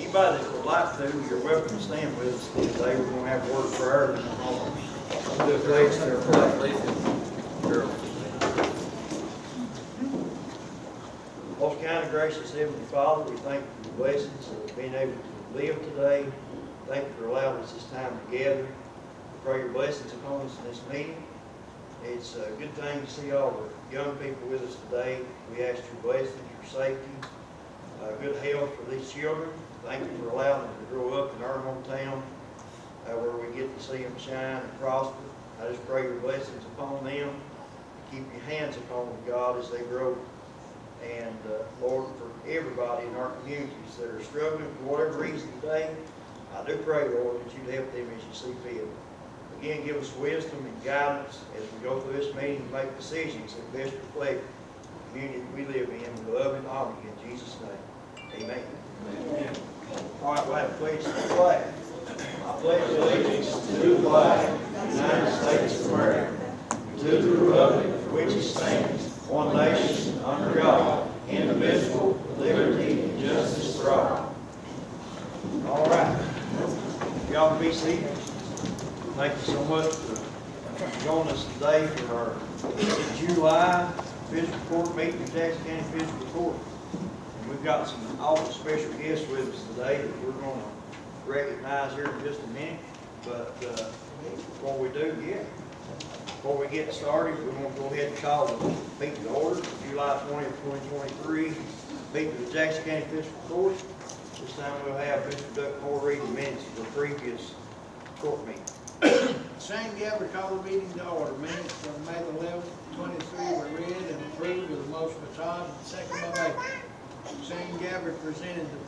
Anybody that would like to, you're welcome to stand with us today. We're going to have a word for her. Do a pledge to her flag. Most kind and gracious Heavenly Father, we thank you for the blessings of being able to live today. Thank you for allowing us this time together. We pray your blessings upon us in this meeting. It's a good thing to see all the young people with us today. We ask your blessings, your safety, good health for these children. Thank you for allowing them to grow up in our hometown where we get to see them shine and prosper. I just pray your blessings upon them. Keep your hands upon them, God, as they grow. And Lord, for everybody in our communities that are struggling for whatever reason today, I do pray, Lord, that you'd help them as you see fit. Again, give us wisdom and guidance as we go through this meeting and make decisions that best reflect the community we live in. We love and honor you in Jesus' name. Amen. Amen. All right, we'll have a pledge to the flag. I pledge allegiance to the flag of the United States of America, to the republic for which it stands, one nation, under God, indivisible, with liberty and justice for all. All right. Y'all can be seated. Thank you so much for joining us today for our July Fiscal Court meeting in Jackson County Fiscal Court. And we've got some awful special guests with us today that we're going to recognize here in just a minute. But before we do, before we get started, we want to go ahead and call the meeting to order, July 20th, 2023, meeting of the Jackson County Fiscal Court. This time we'll have Mr. Duck Moore read the minutes of the previous court meeting. Shane Gabbard called the meeting to order. Minutes from May 11th, 23 were read and approved with a motion by Todd and second by Baker. Shane Gabbard presented the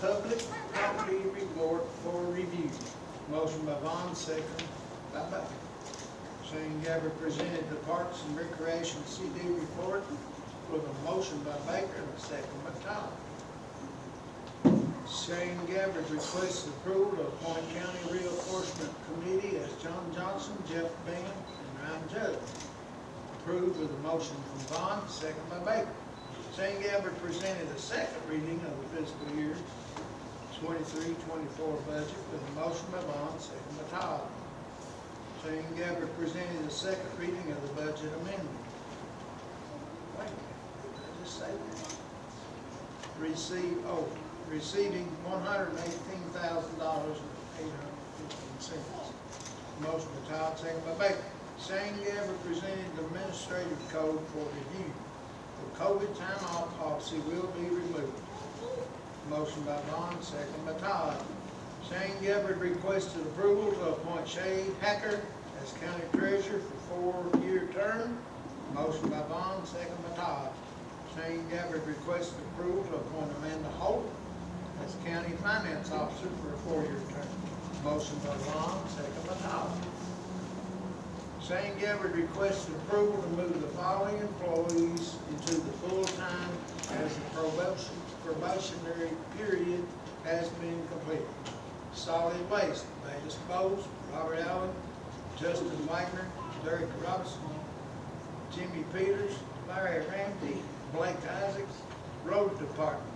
public property report for review. Motion by Vaughn, second by Baker. Shane Gabbard presented the Parks and Recreation CD report with a motion by Baker and a second by Todd. Shane Gabbard requests approval to appoint County Reinforcement Committee as John Johnson, Jeff Benn, and Ryan Judd. Approved with a motion from Vaughn, second by Baker. Shane Gabbard presented a second reading of the fiscal year 23-24 budget with a motion by Vaughn, second by Todd. Shane Gabbard presented a second reading of the budget amendment. Wait a minute, did I just say that? Receiving $118,815. Motion by Todd, second by Baker. Shane Gabbard presented the administrative code for review. The COVID time off policy will be removed. Motion by Vaughn, second by Todd. Shane Gabbard requested approval to appoint Shay Hacker as county treasurer for 4-year term. Motion by Vaughn, second by Todd. Shane Gabbard requested approval to appoint Amanda Holt as county finance officer for a 4-year term. Motion by Vaughn, second by Todd. Shane Gabbard requested approval to move the following employees into the full-time as the probationary period has been completed. Solid Waste, Bayless Bowles, Robert Allen, Justin Wagner, Derek Robinson, Jimmy Peters, Larry Ramsey, Blake Isaacs, Road Department,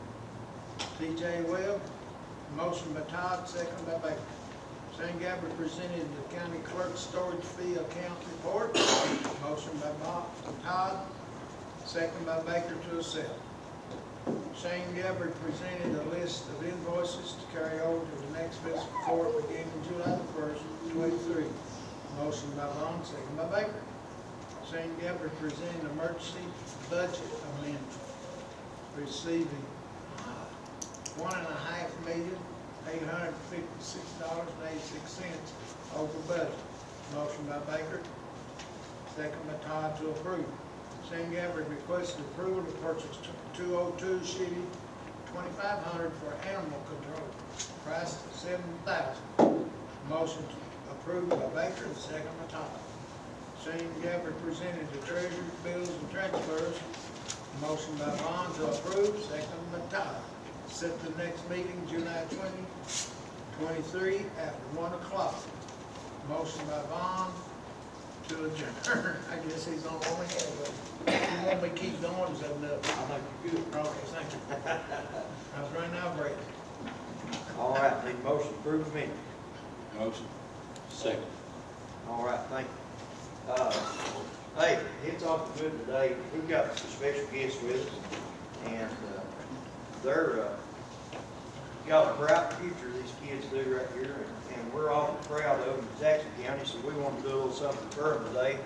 T.J. Webb. Motion by Todd, second by Baker. Shane Gabbard presented the county clerk's storage fee account report. Motion by Todd, second by Baker to accept. Shane Gabbard presented a list of invoices to carry over to the next fiscal court beginning July 1st, 2023. Motion by Vaughn, second by Baker. Shane Gabbard presented emergency budget amendment, receiving $1,856.86 over budget. Motion by Baker, second by Todd to approve. Shane Gabbard requested approval to purchase 202 Chevy 2500 for animal control, price $7,000. Motion approved by Baker and second by Todd. Shane Gabbard presented the treasurer's bills and transfers. Motion by Vaughn to approve, second by Todd. Set the next meeting, July 2023 at 1 o'clock. Motion by Vaughn to adjourn. I guess he's on my head, but you want me to keep going, is that enough? I think you're good. Okay, thank you. I was running out of breath. right, need a motion to approve the minutes. Motion. Second. All right, thank you. Hey, it's awful good today. We've got some special guests with us, and they're got a bright future, these kids do right here, and we're awful proud of them in Jackson County, so we want to do a little something for them today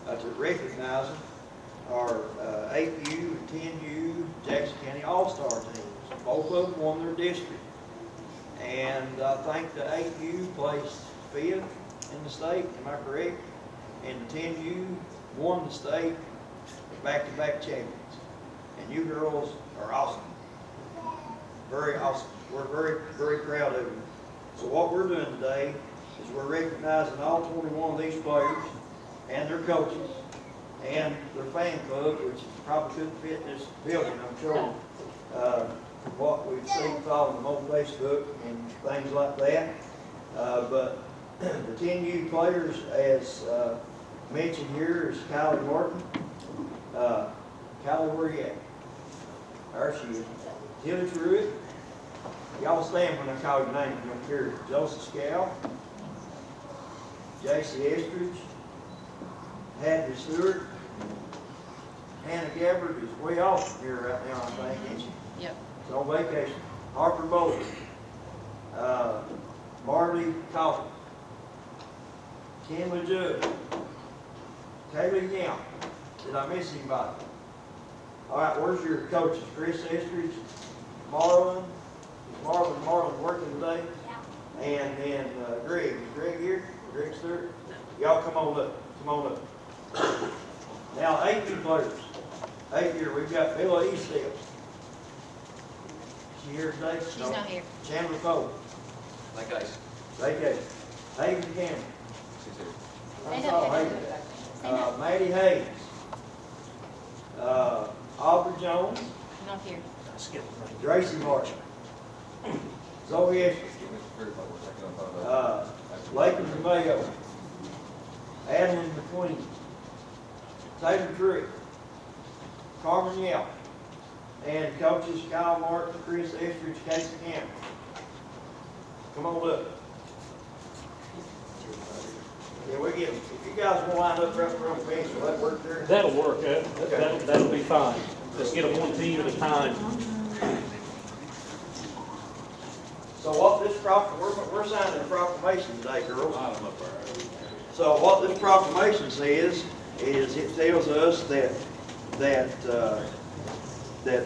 to recognize them. Our 8U and 10U Jackson County All-Star teams. Both of them won their district. And I think the 8U placed 5th in the state, am I correct? And the 10U won the state back-to-back champions. And you girls are awesome. Very awesome. We're very, very proud of you. So what we're doing today is we're recognizing all 21 of these players and their coaches and their fan club, which probably couldn't fit in this building, I'm sure. What we've seen following them on Facebook and things like that. But the 10U players, as mentioned here, is Kylie Martin. Kylie, where you at? There she is. Tilly Truitt. Y'all stand when I call your name. I'm here. Joseph Scow. J.C. Estridge. Hadley Stewart. Hannah Gabbard is way off from here right now, I think, isn't she? Yep. She's on vacation. Harper Bowler. Marley Coffin. Kenley Judd. Kaylee Young. Did I miss anybody? All right, where's your coaches? Chris Estridge, Marlon. Is Marlon working today? Yeah. And then Greg. Is Greg here? Greg Stewart? Y'all come on up. Come on up. Now, 8 players. 8 here. We've got Bella Eastell. She here today? She's not here. Chandler Cole. Vacation. Vacation. Hayden Cameron. She's here. That's all Hayden. Maddie Hayes. Aubrey Jones. Not here. Tracy Marshall. Zoe Esther. Lakin Mayo. Adeline McQueen. Taylor Trick. Carmen Yell. And coaches Kyle Martin, Chris Estridge, Casey Campbell. Come on up. Yeah, we get them. If you guys want to line up right front bench, will that work there? That'll work. That'll be fine. Let's get them one team at a time. So what this we're signing a proclamation today, girls. So what this proclamation says is it tells us that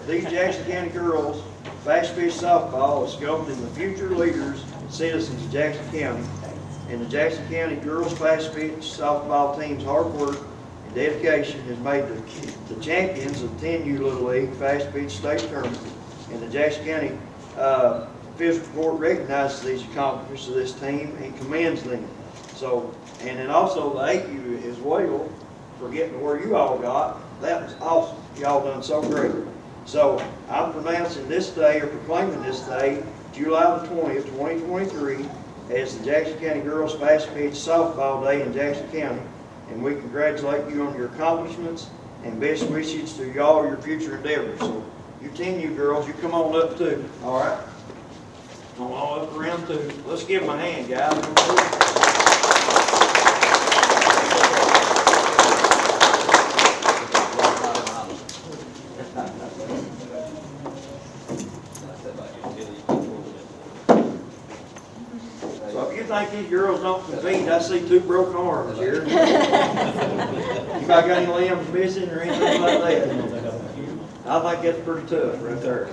these Jackson County girls fast pitch softball is sculpting the future leaders and citizens of Jackson County. And the Jackson County girls fast pitch softball team's hard work and dedication has made the champions of the 10U Little League fast pitch state tournament. And the Jackson County Fiscal Court recognizes these accomplishments of this team and commends them. So, and then also the 8U as well for getting to where you all got. That was awesome. Y'all done so great. So I'm pronouncing this day or proclaiming this day, July the 20th, 2023, as the Jackson County Girls Fast Pitch Softball Day in Jackson County. And we congratulate you on your accomplishments and best wishes to y'all your future endeavors. So you 10U girls, you come on up too, all right? Come on up around too. Let's give them a hand, guys. So if you think these girls don't compete, I see 2 broken arms here. You got any limbs missing or anything like that? I think that's pretty tough right there.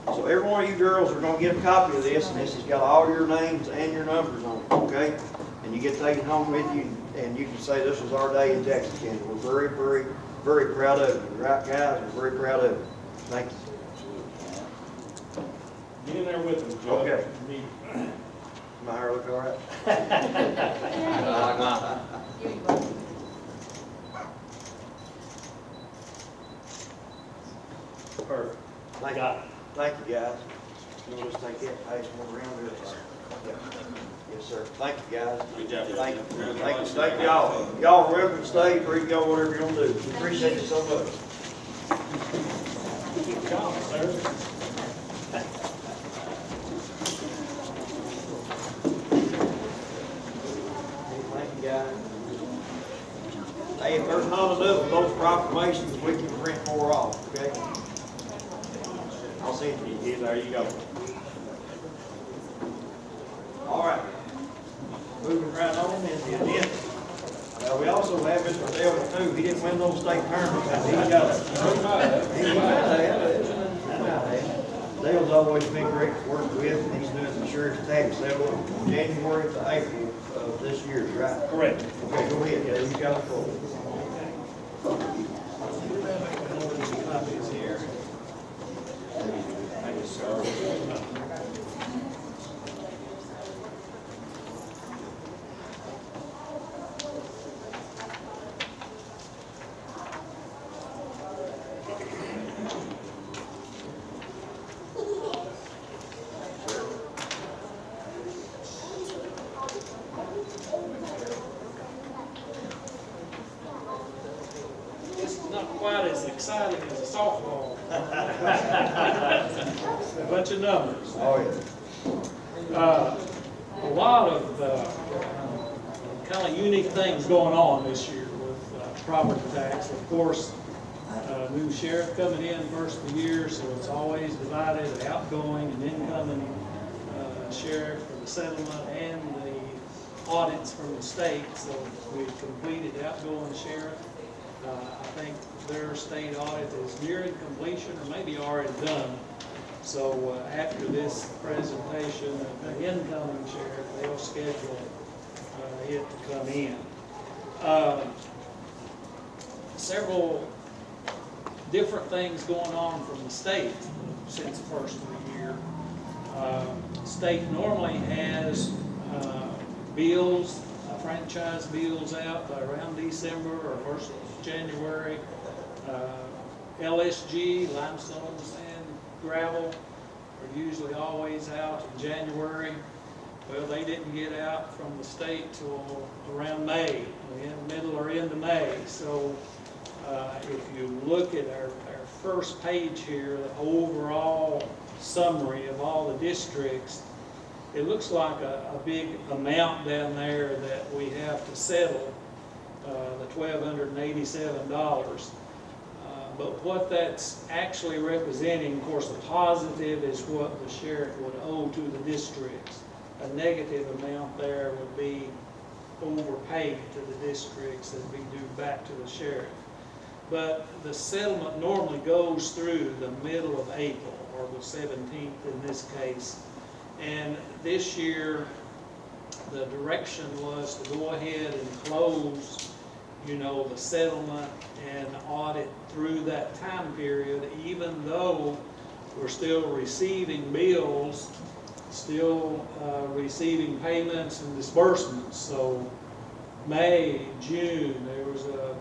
So every one of you girls are going to get a copy of this, and this has got all your names and your numbers on it, okay? And you get taken home with you, and you can say this was our day in Jackson County. We're very, very, very proud of you. Right, guys? We're very proud of you. Thank you. Get in there with them, Joe. Okay. My hair look all right? Perfect. Thank you. Thank you, guys. You'll just take that page one around there. Yeah. Yes, sir. Thank you, guys. Good job. Thank you. Thank y'all. Y'all are welcome to stay or you can go whatever you're going to do. We appreciate you so much. Good job, sir. followed up with those proclamations, we can print more off, okay? I'll send it to you. There you go. All right. Moving right on in the agenda. We also have Mr. Delvin too. He didn't win those state tournaments, but he got it. Dale's always been great to work with, and he's doing the insurance tax settlement from January to April of this year, right? Correct. Okay, go ahead, Dale, you got the floor. Copies here. Thank you, sir. This is not quite as exciting as a softball. A bunch of numbers. Oh, yeah. A lot of kind of unique things going on this year with property tax. Of course, new sheriff coming in first of the year, so it's always divided, outgoing and incoming sheriff for the settlement and the audits from the state. So we've completed outgoing sheriff. I think their state audit is nearing completion or maybe already done. So after this presentation of the incoming sheriff, they'll schedule it to come in. Several different things going on from the state since the first of the year. State normally has bills, franchise bills out by around December or first of January. LSG, limestone, sand, gravel are usually always out in January. Well, they didn't get out from the state till around May, in the middle or end of May. So if you look at our first page here, the overall summary of all the districts, it looks like a big amount down there that we have to settle, the $1,287. But what that's actually representing, of course, the positive is what the sheriff would owe to the districts. A negative amount there would be overpaid to the districts that would be due back to the sheriff. But the settlement normally goes through the middle of April, or the 17th in this case. And this year, the direction was to go ahead and close, the settlement and audit through that time period, even though we're still receiving bills, still receiving payments and disbursements. So May, June, there was a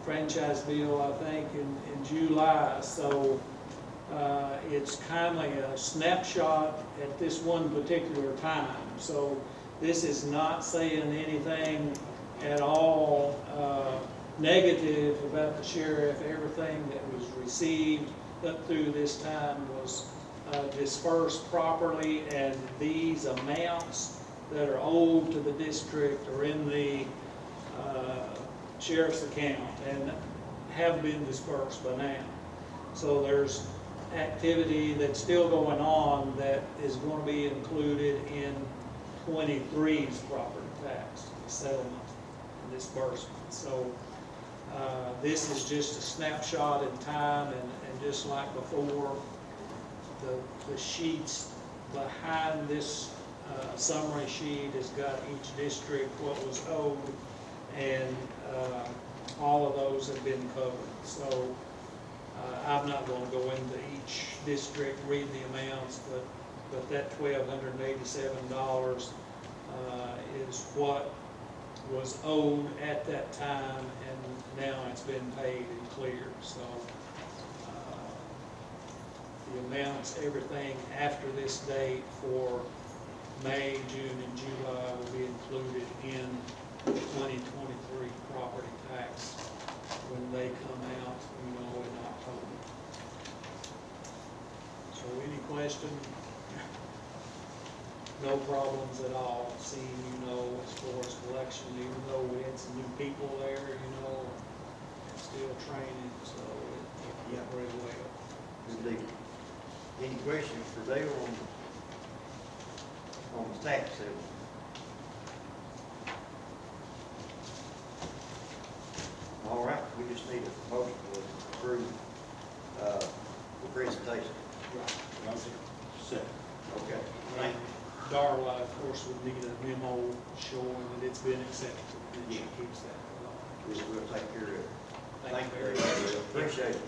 franchise bill, I think, in July. So it's kind of a snapshot at this one particular time. So this is not saying anything at all negative about the sheriff. Everything that was received up through this time was dispersed properly, and these amounts that are owed to the district are in the sheriff's account and have been dispersed by now. So there's activity that's still going on that is going to be included in 23's property tax settlement and disbursement. So this is just a snapshot in time, and just like before, the sheets behind this summary sheet has got each district what was owed, and all of those have been covered. So I'm not going to go into each district, read the amounts, but that $1,287 is what was owed at that time, and now it's been paid and cleared. So the amounts, everything after this date for May, June, and July will be included in the 2023 property tax when they come out, in October. So any question? No problems at all, seeing, as far as collection, even though we had some new people there, still training, so it went really well. Good deal. Any questions for Dale on the tax sale? All right, we just need a motion to approve, the presentation. Motion. Second. Okay. Thank you. Darla, of course, would need a memo showing that it's been accepted, and she keeps that along. We'll take care of it. Thank you very much. much. Appreciate it.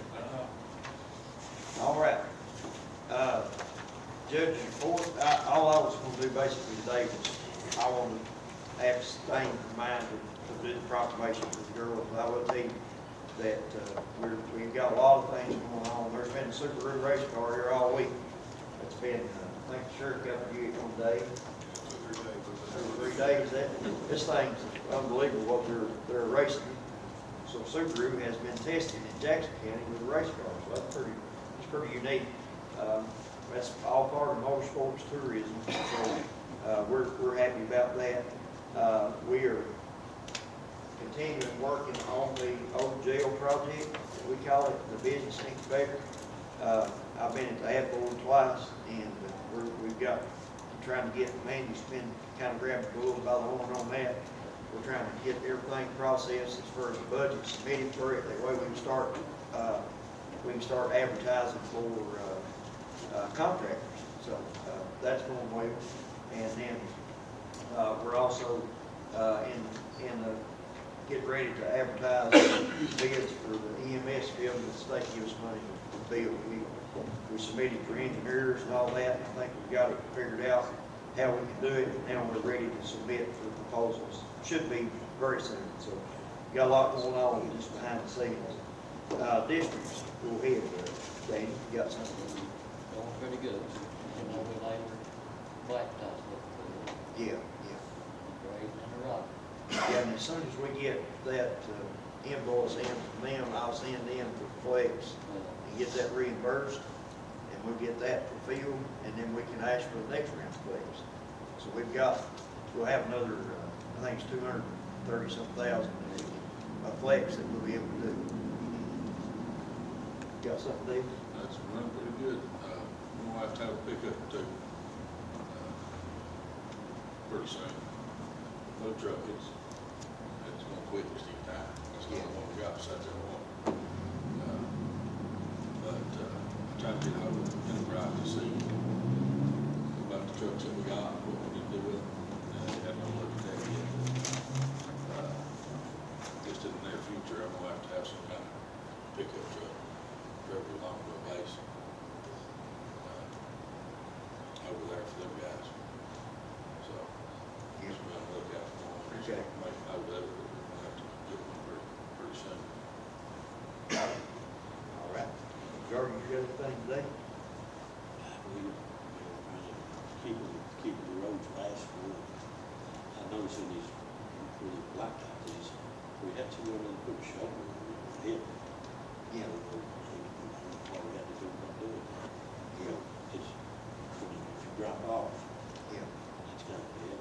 All right. Judge report, all I was gonna do basically today was, I wanted to abstain from mine to do the proclamation for the girls. I will tell you that, we've got a lot of things going on. There's been a Super Road race car here all week. It's been, I think the sheriff got to do it one day. 3 days. This thing's unbelievable what they're racing. So Subaru has been tested in Jackson County with a race car, so it's pretty unique. That's all part of motorsports tourism, so we're happy about that. We are continuing working on the old jail project. We call it the business incubator. I've been at the ad board twice, and we've got trying to get Mandy's been kind of grabbing the bull by the horn on that. We're trying to get everything processed as far as the budget submitted for it. That way we can start advertising for contractors. So that's going well. And then we're also getting ready to advertise bids for the EMS field that the state gives money to build. We submitted for engineers and all that. I think we've got it figured out how we can do it. Now we're ready to submit for proposals. Should be very soon. So got a lot going on just behind the scenes. Districts, go ahead, Danny. You got something? Going pretty good. You know, we labor blacktop look Yeah. great and a rock. Yeah, and as soon as we get that invoice in from them, I'll send them for flex and get that reimbursed, and we'll get that fulfilled, and then we can ask for the next round of flex. So we'll have another, I think it's 230-something thousand of flex that we'll be able to do. Got something, Dave? That's run pretty good. We'll have to have a pickup too. Pretty soon. Load truck, it's gonna quit this time. That's not what we got besides that one. Trying to get hold of Enterprise to see about the trucks that we got, what we need to do with them. They haven't looked at that yet. Just in the near future, I'm gonna have to have some kind of pickup truck, drove along to a base over there for them guys. So, just gonna look out for one. Okay. Make a note of it, but we're gonna have to get one pretty soon. All right. Jordan, you got anything today? Keeping the roads fast. I noticed in these, for the blacktop, we had to go in and put a shovel in. Yeah. What we had to do, not do it. You know, it's, if you drop off, Yeah. it's kind of bad.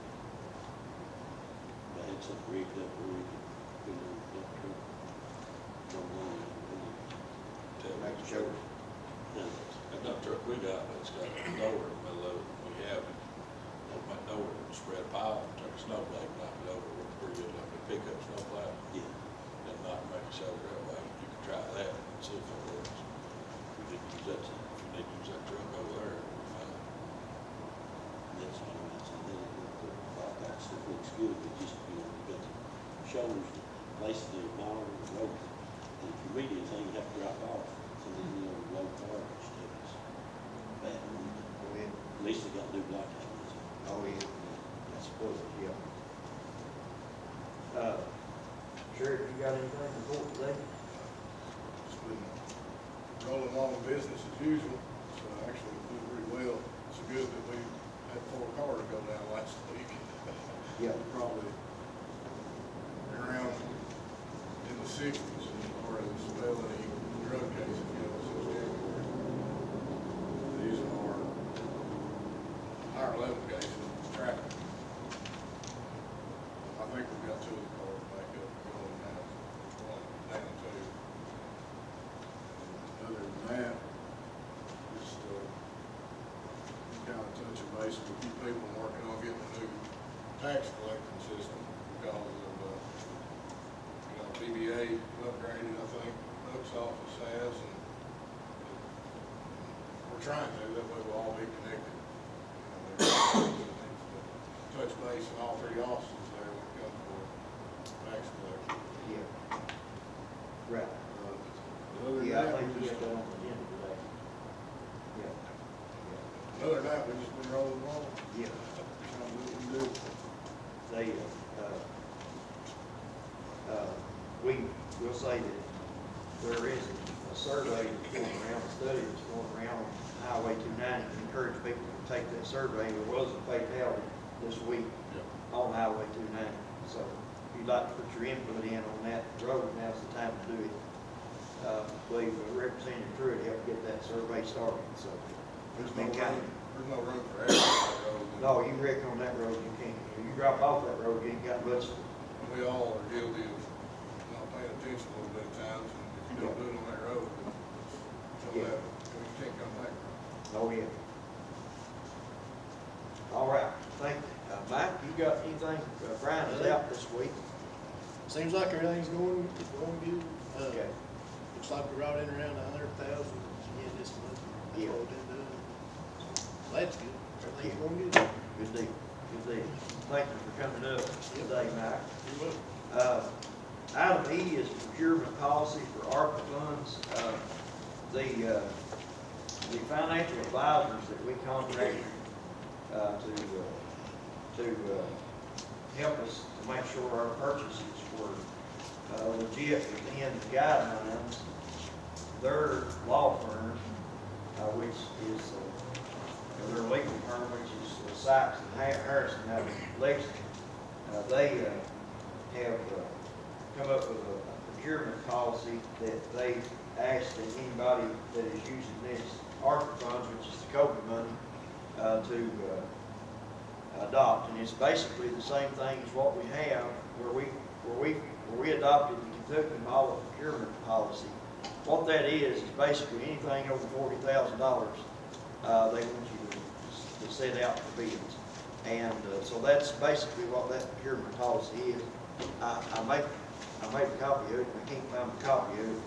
I had something rigged up where we could put it on the dump truck. Make sure. That dump truck we got, it's got a door in the middle of it. We have it. Open that door, spread a pile, turn a snowflake, knock it over, work pretty good, like a pickup snowplow. Yeah. And not make a shoulder that way. You can try that and see if it works. We did use that, If you need to use that truck over there, that's what I said, that stuff looks good, but just, you know, you've got the shoulders, places the bottom of the road. And if you read anything, you have to drop off, so then, you know, low car and stuff, it's bad. Go ahead. At least they got new blacktop. Oh, yeah. I suppose, yeah. Sheriff, you got anything to report today? It's been rolling along business as usual, so actually it did pretty well. It's good that we had 4 cars go down last week. Yeah. Probably around in the 60s as far as felony drug cases go since January. These are higher level cases, traffic. I think we've got 2 of the cars back up going now, one down 2. tax collecting system because of, PBA upgraded, I think, Doug's office has, and we're trying to, that way we'll all be connected. Touch base in all three offices there when it comes to tax collection. Yeah. Right. Other than Yeah, I that, think we we just, got that on the agenda today. Yeah. other than that, we just been rolling along. Yeah. Trying to do what we do. They, we'll say that there is a survey that's going around, a study that's going around on Highway 290, to encourage people to take that survey. There was a fatality this week on Highway 290. So if you'd like to put your input in on that road, now's the time to do it. I believe Representative Truitt helped get that survey started, so. There's it's no been kind room, of- there's no room for error on that road. No, you reckon on that road, you can't, if you drop off that road, you ain't got much. We all are guilty of not paying attention a little bit of times, and if you don't do it on that road, Yeah. you can't come back. Oh, yeah. All right, thank you. Mike, you got anything? Brian is out this week. Seems like everything's going good. Okay. Looks like we brought in around 100,000 again this month. That's what we've been doing. So that's good. Everything's going good. Good deal, good deal. Thank you for coming up today, Mike. You're welcome. Item E is procurement policy for ARPA funds. The financial advisors that we contracted to help us to make sure our purchases were legit within the guidelines, their law firm, which is their legal firm, which is Sykes and Harrison out of Lexington, they have come up with a procurement policy that they asked that anybody that is using this ARPA funds, which is the COVID money, to adopt. And it's basically the same thing as what we have where we adopted the Kentucky model procurement policy. What that is basically anything over $40,000, they want you to set out for bids. And so that's basically what that procurement policy is. I made a copy of it, and I can't find a copy of it,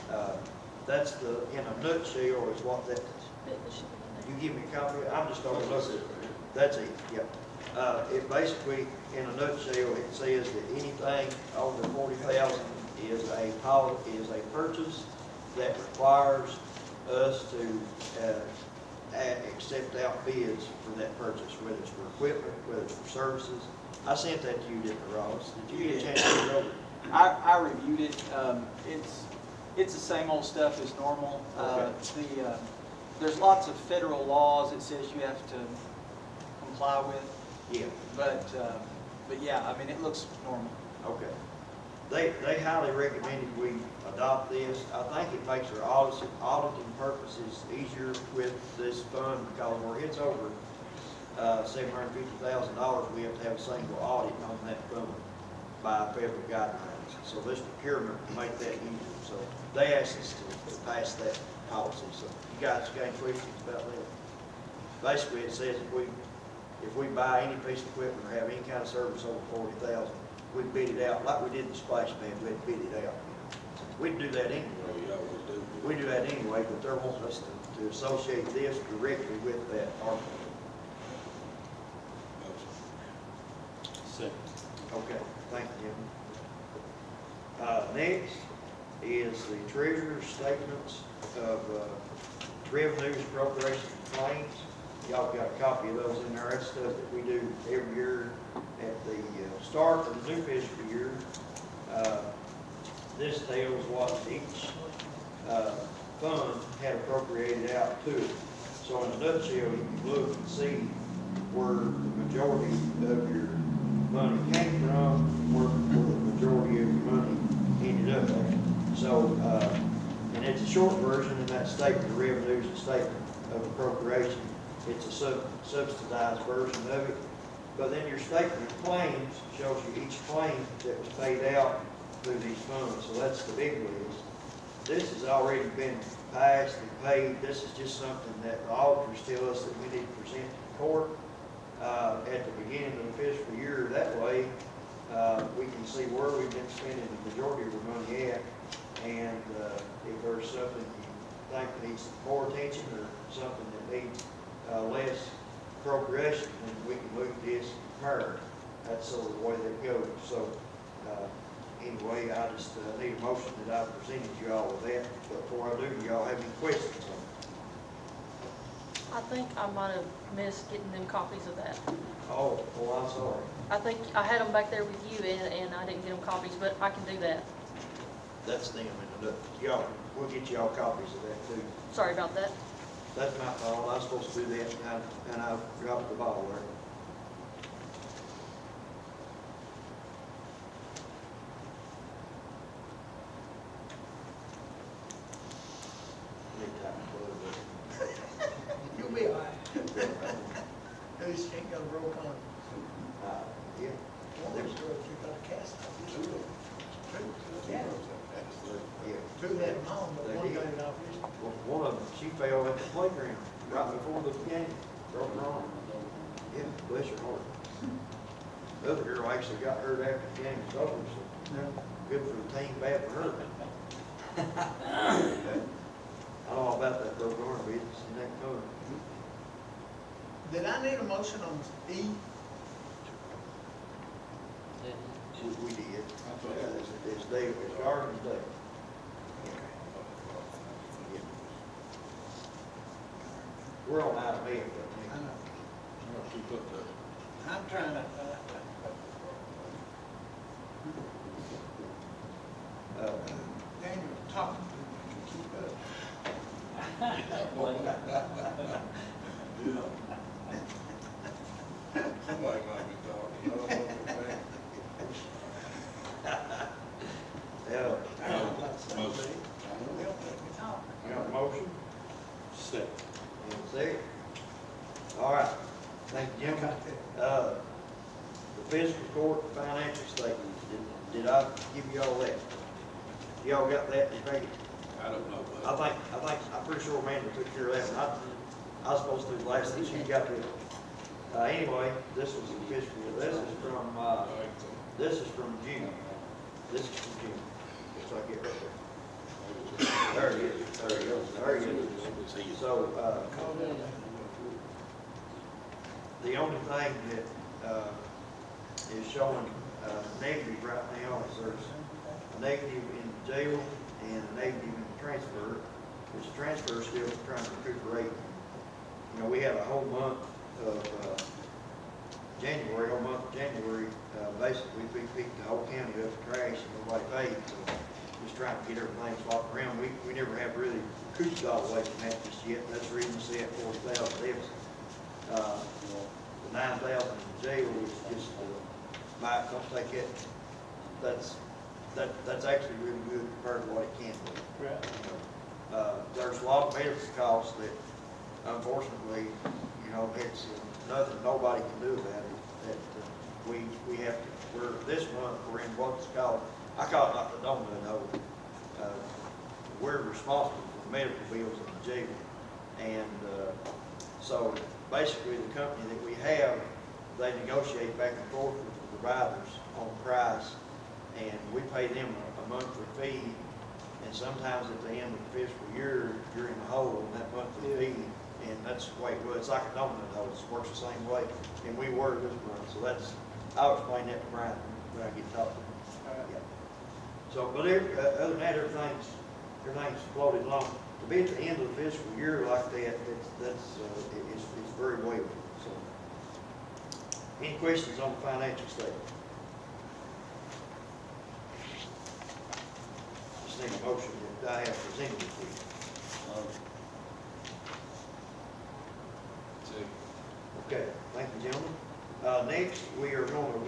but that's in a nutshell is what that is. You give me a copy, I'm just going to look at it. That's it, yep. It basically, in a nutshell, it says that anything over 40,000 is a purchase that requires us to accept out bids for that purchase, whether it's for equipment, whether it's for services. I sent that to you, didn't I, Ross? Did you get a chance to read it over? I reviewed it. It's the same old stuff as normal. Okay. There's lots of federal laws it says you have to comply with. Yeah. But yeah, I mean, it looks normal. Okay. They highly recommended we adopt this. I think it makes our auditing purposes easier with this fund because where it's over $750,000, we have to have a single audit on that fund by federal guidelines. So this procurement will make that easier. So they asked us to pass that policy. So you guys got any questions about that? Basically, it says if we buy any piece of equipment or have any kind of service over 40,000, we bid it out like we did the splash pad. We had to bid it out. We'd do that anyway. We always do. We do that anyway, but they're wanting us to associate this directly with that ARPA. Second. Okay, thank you. Next is the treasurer's statements of revenues, appropriations, and claims. Y'all got a copy of those in there. That's stuff that we do every year at the start of the new fiscal year. This tells what each fund had appropriated out to it. So in a nutshell, you can look and see where the majority of your money came from, where the majority of your money ended up at. So, and it's a short version in that statement of revenues and statement of appropriation. It's a subsidized version of it. But then your statement of claims shows you each claim that was paid out through these funds. So that's the big list. This has already been passed and paid. This is just something that the auditors tell us that we need to present to the court. at the beginning of the fiscal year. That way, we can see where we've been spending the majority of our money at, and if there's something you think needs more attention or something that needs less appropriation, then we can look at this and compare. That's sort of the way that goes. So anyway, I just need a motion that I presented you all with that. But before I do, do y'all have any questions on it? I think I might have missed getting them copies of that. Oh, well, I'm sorry. I think I had them back there with you, and I didn't get them copies, but I can do that. That's them, and y'all, we'll get y'all copies of that too. Sorry about that. That's my fault. I was supposed to do that, and I dropped the ball there. Need time to close it. You'll be all right. Who's ain't got a broke arm? Yeah. One of those girls, you got a cast off. Two. Yeah. Yeah. Two had them on, but They one did. got it off his. Well, one of them, she fell at the playground right before the game, broke her arm. Yeah, bless her heart. The other girl actually got hurt after the game was over, so good for the team, bad for her. I don't know about that broke arm business in that color. Did I need a motion on E? We did. It's Dale, it's Garden's Dale. We're on item F, I I think. know. She put the, I'm trying to, Daniel, talking to me, keep up. Somebody might be talking, I don't know if it's me. Yeah, I don't know about somebody. Motion. They'll let me talk. you got a motion? Second. And second. All right, thank you, Jim. Got that. The fiscal court financial statements, did I give you all that? Y'all got that, Peggy? I don't know, but I'm pretty sure Amanda took care of that one. I was supposed to do the last thing, she got to. Anyway, this was the fiscal, this is from June. This is from June. Looks like it right there. There it is, there it goes, there it is. So, Call that. the only thing that, is showing, negative right now is there's a negative in jail and a negative in the transfer, which the transfer is still trying to recuperate. You know, we had a whole month of, January, basically we picked the whole county up for trash and nobody paid, so just trying to get everything swapped around. We never have really cooped all the way from that just yet. That's the reason we at 40,000 deficit. The 9,000 in jail is just, Mike, don't take it, that's actually really good compared to what it can be. Right. There's a lot of medical costs that unfortunately, you know, it's nothing nobody can do about it, that we have to, this month, we're in what's called, I call it like the donut hole. We're responsible for the medical bills in the jail. And so basically the company that we have, they negotiate back and forth with the providers on price, and we pay them a monthly fee. And sometimes at the end of the fiscal year, you're in the hole on that monthly fee, and that's the way it was. It's like a donut hole, it works the same way, and we were this month. So that's, I'll explain that to Brian when I get to talk to him. Yeah. So, but other than that, everything's floated along. To be at the end of the fiscal year like that, it's very well. So, any questions on the financial statement? Just need a motion that I have presented to you. Okay, thank you, gentlemen. Next, we are going to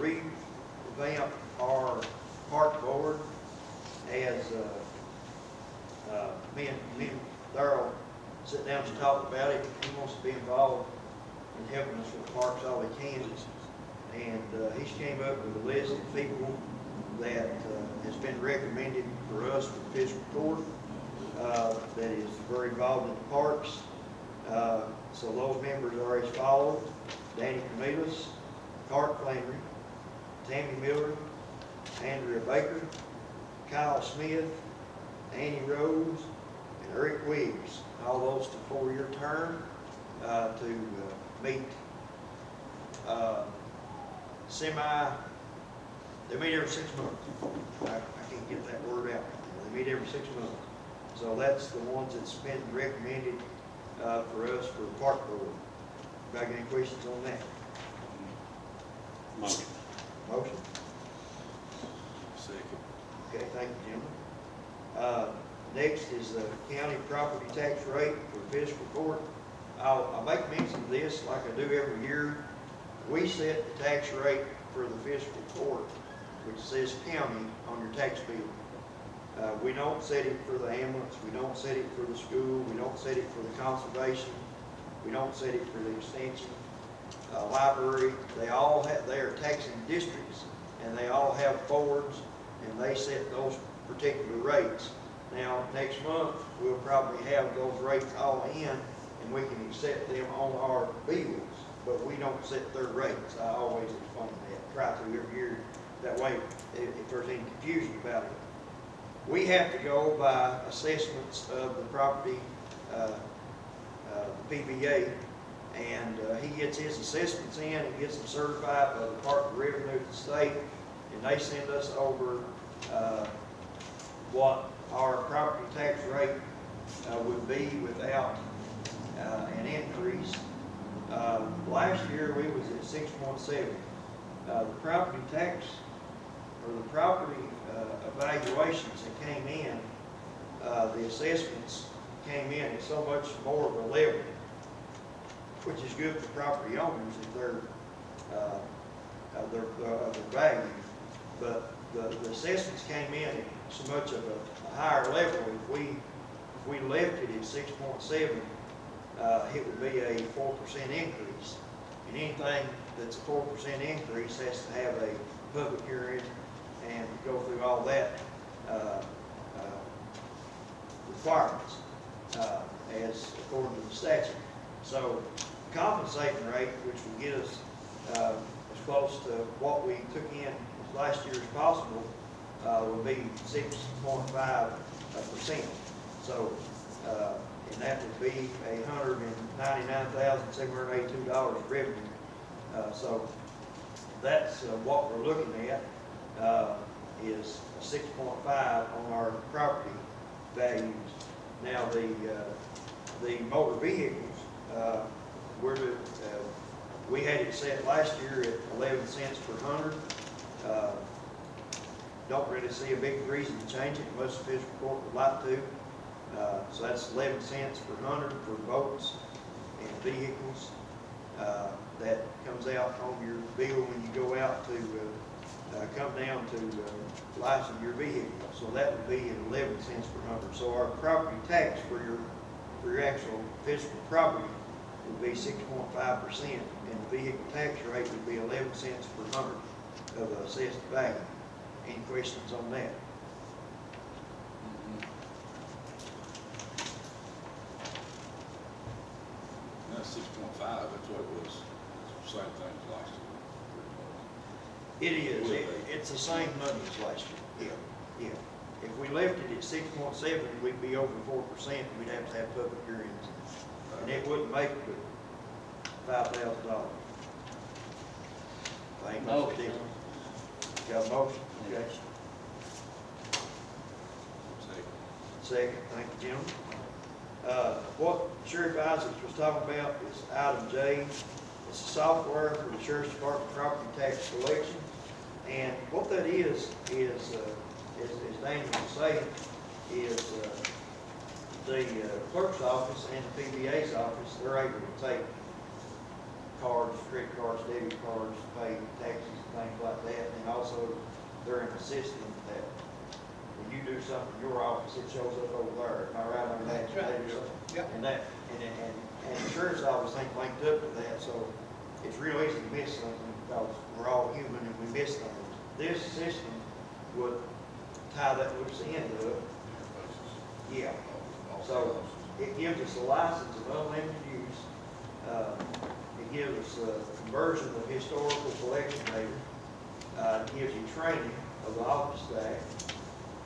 revamp our park board as me and Darrell sit down and talk about it. He wants to be involved in helping us with the parks all he can. And he's came up with a list of people that has been recommended for us for the fiscal court that is very involved in the parks. So those members are as follows. Danny Cornelius, Clark Flannery, Tammy Miller, Andrea Baker, Kyle Smith, Annie Rose, and Eric Wiggs, all those to 4-year term to meet they meet every 6 months. I can't get that word out. They meet every 6 months. So that's the ones that's been recommended for us for the park board. Got any questions on that? Motion. Motion? Second. Okay, thank you, gentlemen. Next is the county property tax rate for fiscal court. I'll make mention of this like I do every year. We set the tax rate for the fiscal court, which says county on your tax bill. We don't set it for the ambulance, we don't set it for the school, we don't set it for the conservation, we don't set it for the extension, library. They are taxing districts, and they all have boards, and they set those particular rates. Now, next month, we'll probably have those rates all in, and we can accept them on our bills, but we don't set their rates. I always explain that, try to every year. That way, if there's any confusion about it. We have to go by assessments of the property, PBA, and he gets his assessments in and gets them certified by the Department of Revenue of the state, and they send us over what our property tax rate would be without an increase. Last year we was at 6.7. The property tax or the property evaluations that came in, the assessments came in at so much more of a level, which is good for property owners if they're their value. But the assessments came in at so much of a higher level. If we left it at 6.7, it would be a 4% increase. And anything that's a 4% increase has to have a public hearing and go through all that requirements as according to the statute. So compensating rate, which will get us as close to what we took in last year as possible, will be 6.5%. So, and that would be $199,782 revenue. So that's what we're looking at, is 6.5 on our property values. Now the motor vehicles, we had it set last year at 11 cents per hundred. Don't really see a big reason to change it unless the fiscal court would like to. So that's 11 cents per hundred for boats and vehicles. That comes out on your bill when you go out to come down to license your vehicle. So that would be at 11 cents per hundred. So our property tax for your actual physical property would be 6.5%, and the vehicle tax rate would be 11 cents per hundred of assessed value. Any questions on that? That's 6.5, that's what it was, same thing as last year. It is. It's the same money as last year. Yeah. If we left it at 6.7, we'd be over 4%. We'd have to have public hearings, and it wouldn't make but $5,000. Ain't much Motion. difference. Got a motion? Okay. Second. Thank you, gentlemen. What Sheriff Isaacs was talking about is item J. It's the software for the Sheriff's Department property tax collection. And what that is as Daniel was saying, is the clerk's office and the PBA's office, they're able to take cards, credit cards, debit cards, pay taxes and things like that. And also, they're in a system that when you do something in your office, it shows up over there. Am I right on that? That's right. Yep. And the sheriff's office ain't linked up to that, so it's real easy to miss something because we're all human and we miss things. This system would tie that loose end up. Yeah. So it gives us a license of unlimited use. It gives us a conversion of historical collection data. It gives you training of the office staff,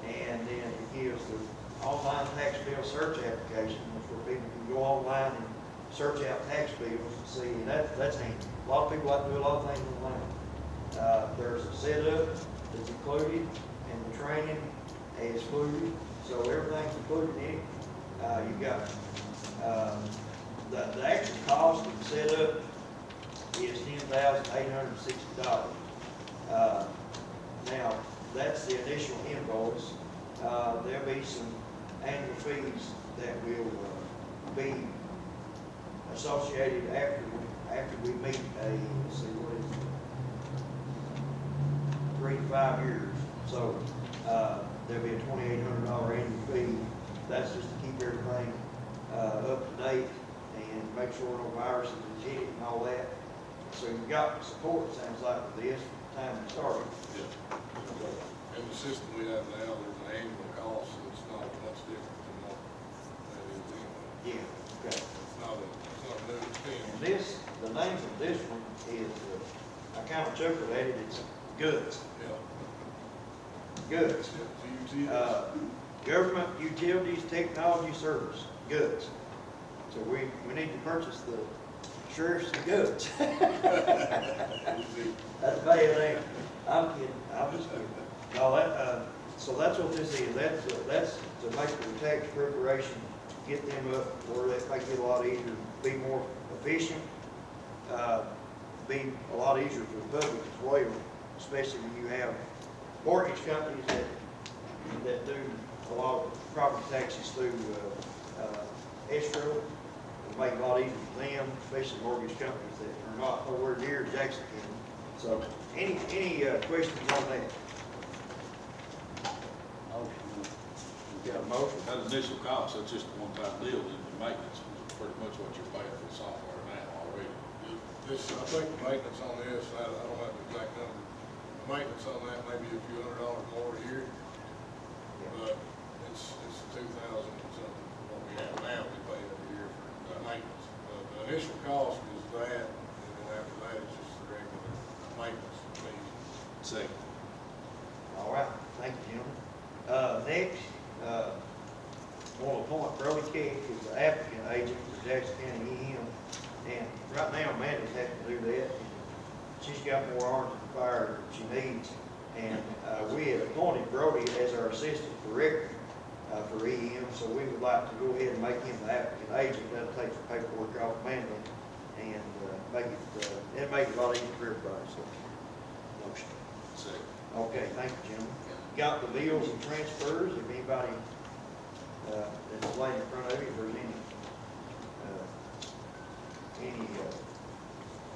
and then it gives the online tax bill search application, which where people can go online and search out tax bills and see, and that's handy. A lot of people like to do a lot of things online. There's a setup that's included, and the training is included, so everything's included in it. You've got the actual cost of the setup is $10,860. Now, that's the initial invoice. There'll be some annual fees that will be associated after we meet let's see, what is it? 3 to 5 years. So there'll be a $2,800 annual fee. That's just to keep everything up to date and make sure no viruses is hit and all that. So you've got support, it sounds like, for this time to start. Yeah. And the system we have now, there's an annual cost, so it's not much different than what that is anyway. Yeah, okay. It's not a new thing. And this, the name of this one is, I kind of chuckled at it, it's GUTS. Yeah. GUTS. Yeah, Government Utilities Technology Service, GUTS. So we need to purchase the sheriff's GUTS. That's bad, ain't it? I'm kidding, I'm just kidding. No, so that's what this is. That's to make the tax preparation, get them up where that make it a lot easier, be more efficient, be a lot easier for the public as well, especially when you have mortgage companies that do a lot of property taxes through escrow. It make it a lot easier for them, especially mortgage companies that are not nowhere near Jackson County. So, any questions on that? You got a motion? That initial cost, that's just a one-time deal, and the maintenance is pretty much what you're paying for the software now already. This, I think the maintenance on this, I don't have the exact number. The maintenance on that may be a few $100s more a year, but it's 2,000 something. What we have now, we pay every year for maintenance. The initial cost is that, and then after that, it's just the regular maintenance fee. Second. All right, thank you, gentlemen. Next, I want to appoint Brody Keck as the applicant agent for Jackson County EM. And right now, Amanda's having to do that. She's got more arms in the fire than she needs. And we had appointed Brody as our assistant director for EM, so we would like to go ahead and make him the applicant agent. That'll take the paperwork off Amanda and make it a lot easier for everybody. So, motion. Second. Okay, thank you, gentlemen. Got the bills and transfers. If anybody that's laying in front of you, if there's any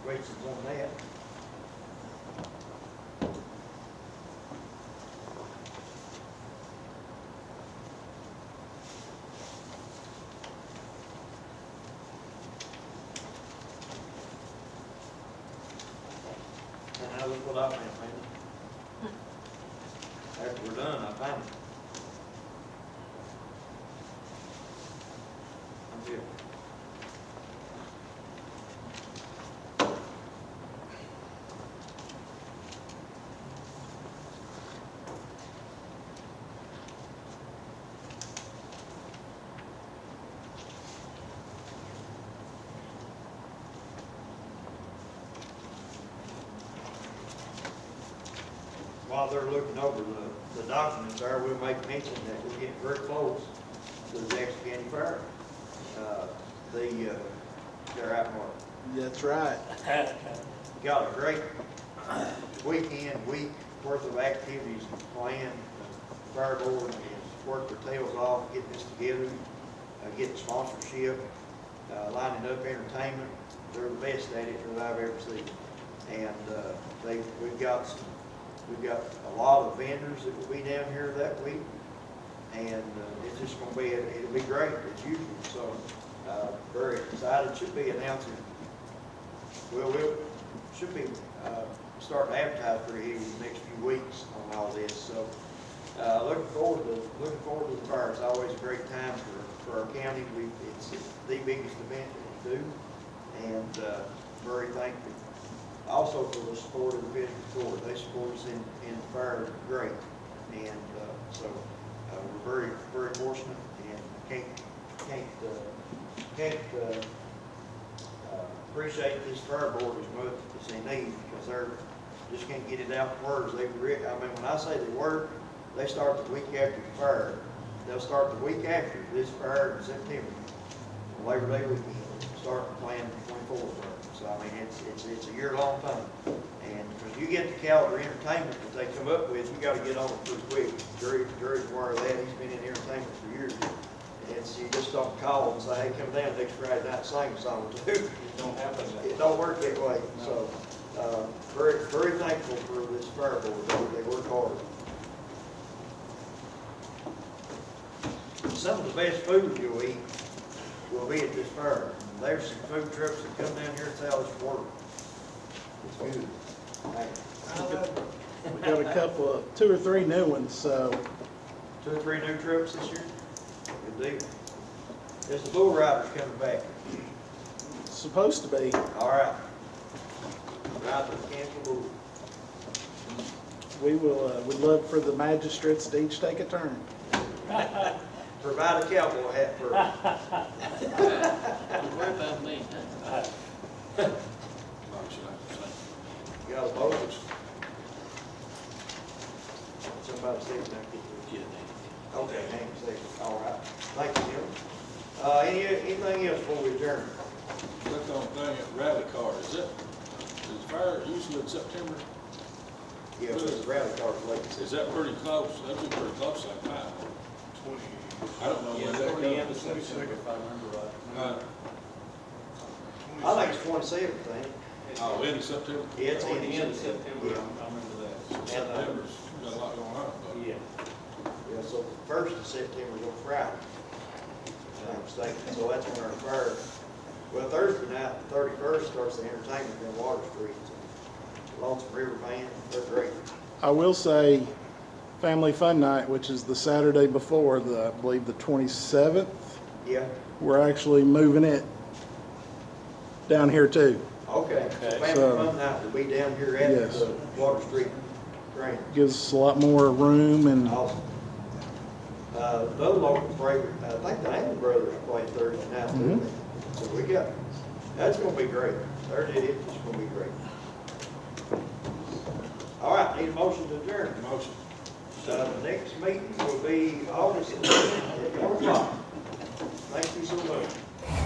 questions on that. And now look what I found, man. After we're done, I found it. I'm good. While they're looking over the documents there, we'll make mention that we're getting very close to the Jackson County Fair. They're out more. That's right. Got a great week worth of activities planned. The Fair Board has worked their tails off getting this together, getting sponsorship, lining up entertainment. They're the best at it that I've ever seen. And we've got a lot of vendors that will be down here that week, and it's just going to be, it'll be great as usual. So very excited. Should be announcing. We should be starting to advertise pretty heavy in the next few weeks on all this. So looking forward to the fair. It's always a great time for our county. It's the biggest event that we do, and very thankful. Also for the support of the fiscal court, they support us in the fire great. And so we're very, very fortunate and can't appreciate this fire board as much as they need, because they're, just can't get it out in words. I mean, when I say they work, they start the week after the fire. They'll start the week after this fire in September, Labor Day weekend, start planning the 24th fire. So I mean, it's a year-long thing. And because you get the caliber entertainment that they come up with, you got to get on it pretty quick. Jerry's aware of that. He's been in entertainment for years. And you just don't call and say, hey, come down next Friday night and sing a song or two. It don't happen that way. It don't work that way. No. So, very, very thankful for this fire board. They work hard. Some of the best food you'll eat will be at this fair. There's some food trucks that come down here and tell us work. It's good. I We got a couple, 2 or 3 new ones, so 2 or 3 new trucks this year. Good deal. Is the bull riders coming back? it's supposed to be. All right. Ride the Kansas bull. We will, we'd love for the magistrates to each take a turn. Provide a cowboy hat for What about me? you got a boat. Somebody say that. Okay, hang on a second. All right. Thank you, Jim. Anything else before we adjourn? Look on thing at rally car, is fire usually in September? Yeah, but the rally car's late. Is that pretty close? That'd be pretty close like that. 20. I don't know where that goes. If I remember right. I think it's 27th, ain't it? Oh, end of September? Yeah, it's in the end of September. Yeah. I remember that. September's got a lot going on, but. Yeah, so the 1st of September is on Friday. If I'm not mistaken, so that's when our fire, well, Thursday night, the 31st, starts the entertainment in Water Street. Lonesome River Band, they're great. I will say, Family Fun Night, which is the Saturday before, I believe the 27th, Yeah, we're actually moving it down here too. okay. So Family So- Fun Night will be down here at Yes. the Water Street Grant. Gives us a lot more room and Awesome. The other local break, I think the Angel Brothers play Thursday night too. So we got, that's gonna be great. Thursday, it's gonna be great. All right, need a motion to adjourn. Motion. The next meeting will be August 11th at 1 o'clock. Thank you so much.